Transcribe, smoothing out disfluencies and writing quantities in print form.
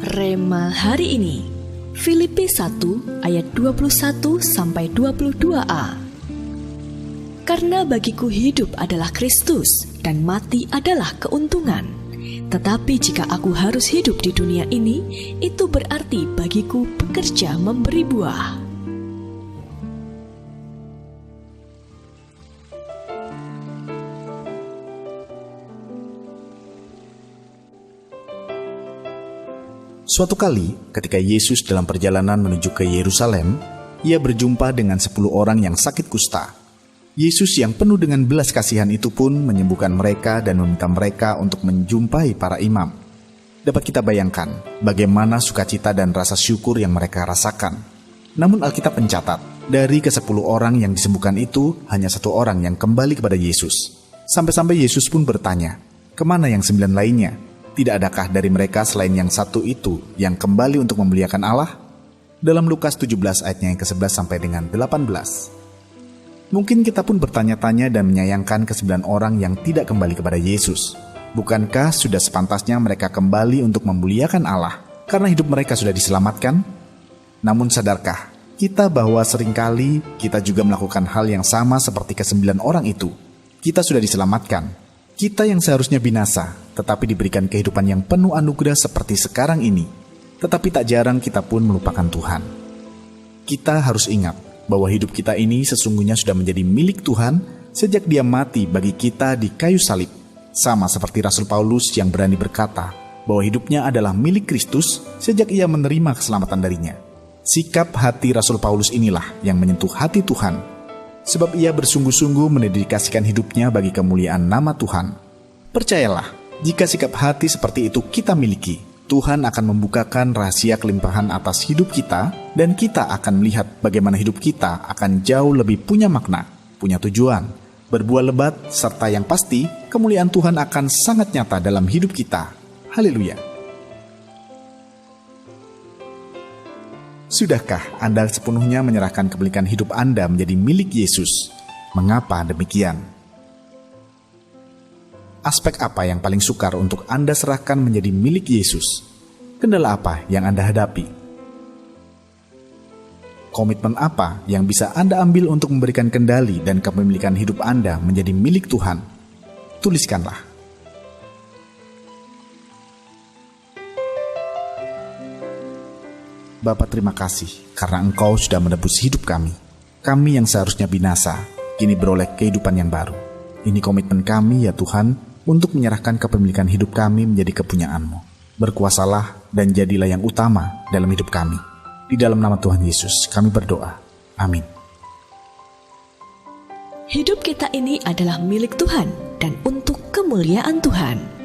Rema hari ini, Filipi 1 ayat 21-22a. Karena bagiku hidup adalah Kristus dan mati adalah keuntungan. Tetapi jika aku harus hidup di dunia ini, itu berarti bagiku bekerja memberi buah. Suatu kali, ketika Yesus dalam perjalanan menuju ke Yerusalem, ia berjumpa dengan 10 orang yang sakit kusta. Yesus yang penuh dengan belas kasihan itu pun menyembuhkan mereka dan meminta mereka untuk menjumpai para imam. Dapat kita bayangkan bagaimana sukacita dan rasa syukur yang mereka rasakan. Namun Alkitab mencatat, dari ke-10 orang yang disembuhkan itu, hanya 1 orang yang kembali kepada Yesus. Sampai-sampai Yesus pun bertanya, kemana yang 9 lainnya? Tidak adakah dari mereka selain yang 1 itu yang kembali untuk memuliakan Allah? Dalam Lukas 17 ayatnya yang ke-11 sampai dengan 18. Mungkin kita pun bertanya-tanya dan menyayangkan ke-9 orang yang tidak kembali kepada Yesus. Bukankah sudah sepantasnya mereka kembali untuk memuliakan Allah karena hidup mereka sudah diselamatkan? Namun sadarkah kita bahwa seringkali kita juga melakukan hal yang sama seperti ke-9 orang itu? Kita sudah diselamatkan. Kita yang seharusnya binasa, tetapi diberikan kehidupan yang penuh anugerah seperti sekarang ini. Tetapi tak jarang kita pun melupakan Tuhan. Kita harus ingat bahwa hidup kita ini sesungguhnya sudah menjadi milik Tuhan sejak Dia mati bagi kita di kayu salib. Sama seperti Rasul Paulus yang berani berkata bahwa hidupnya adalah milik Kristus sejak ia menerima keselamatan darinya. Sikap hati Rasul Paulus inilah yang menyentuh hati Tuhan. Sebab ia bersungguh-sungguh mendedikasikan hidupnya bagi kemuliaan nama Tuhan. Percayalah, jika sikap hati seperti itu kita miliki, Tuhan akan membukakan rahasia kelimpahan atas hidup kita, dan kita akan melihat bagaimana hidup kita akan jauh lebih punya makna, punya tujuan, berbuah lebat, serta yang pasti, kemuliaan Tuhan akan sangat nyata dalam hidup kita. Haleluya! Sudahkah Anda sepenuhnya menyerahkan kepemilikan hidup Anda menjadi milik Yesus? Mengapa demikian? Aspek apa yang paling sukar untuk Anda serahkan menjadi milik Yesus? Kendala apa yang Anda hadapi? Komitmen apa yang bisa Anda ambil untuk memberikan kendali dan kepemilikan hidup Anda menjadi milik Tuhan? Tuliskanlah. Bapa, terima kasih karena Engkau sudah menebus hidup kami. Kami yang seharusnya binasa, kini beroleh kehidupan yang baru. Ini komitmen kami ya Tuhan, untuk menyerahkan kepemilikan hidup kami menjadi kepunyaan-Mu. Berkuasalah dan jadilah yang utama dalam hidup kami. Di dalam nama Tuhan Yesus kami berdoa. Amin. Hidup kita ini adalah milik Tuhan dan untuk kemuliaan Tuhan.